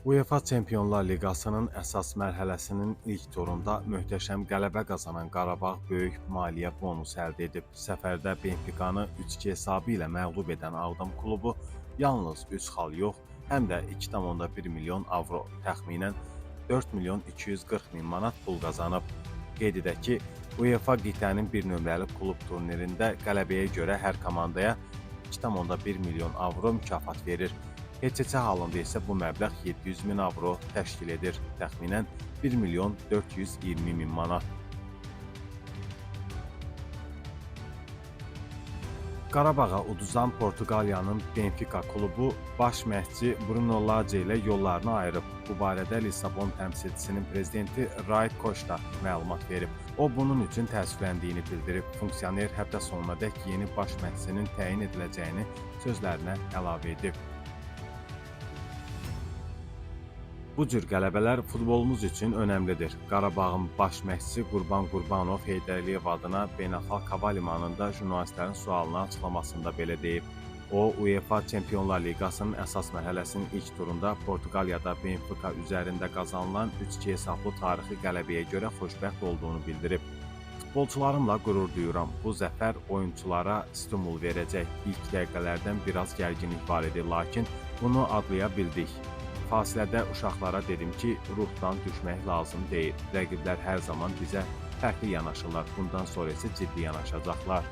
UEFA Çempionlar Liqasının əsas mərhələsinin ilk turunda möhtəşəm qələbə qazanan Qarabağ böyük maliyyə bonusu əldə edib. Səfərdə Benficanı 3-2 hesabı ilə məğlub edən Ağdam klubu yalnız 3 xal yox, həm də 2,1 milyon avro, təxminən 4 milyon 240 min manat pul qazanıb. Qeyd edək ki, UEFA qitənin bir nömrəli klub turnirində qələbəyə görə hər komandaya 2,1 milyon avro mükafat verir. HCC halında isə bu məbləğ 700 min avro təşkil edir, təxminən 1 milyon 420 min manat. Qarabağa uduzan Portuqaliyanın Benfica klubu baş məşqçi Bruno Lage ilə yollarını ayırıb. Bu barədə Lissabon təmsilçisinin prezidenti Rui Costa məlumat verib. O bunun üçün təəssüfləndiyini bildirib. Funksioner həftə sonunadək yeni baş məşqçinin təyin ediləcəyini sözlərinə əlavə edib. Bu cür qələbələr futbolumuz üçün önəmlidir. Qarabağın baş məşqçisi Qurban Qurbanov Heydər Əliyev adına Beynəlxalq Hava Limanında jurnalistlərin sualına açıqlamasında belə deyib. O, UEFA Çempionlar Liqasının əsas mərhələsinin ilk turunda Portuqaliyada Benfica üzərində qazanılan 3-2 hesablı tarixi qələbəyə görə xoşbəxt olduğunu bildirib. Futbolçularımla qürur duyuram. Bu zəfər oyunculara stimul verəcək. İlk dəqiqələrdən biraz gərginlik var idi, lakin bunu adlaya bildik. Fasilədə uşaqlara dedim ki, ruhdan düşmək lazım deyil. Rəqiblər hər zaman bizə fərqli yanaşırlar. Bundan sonra isə ciddi yanaşacaqlar.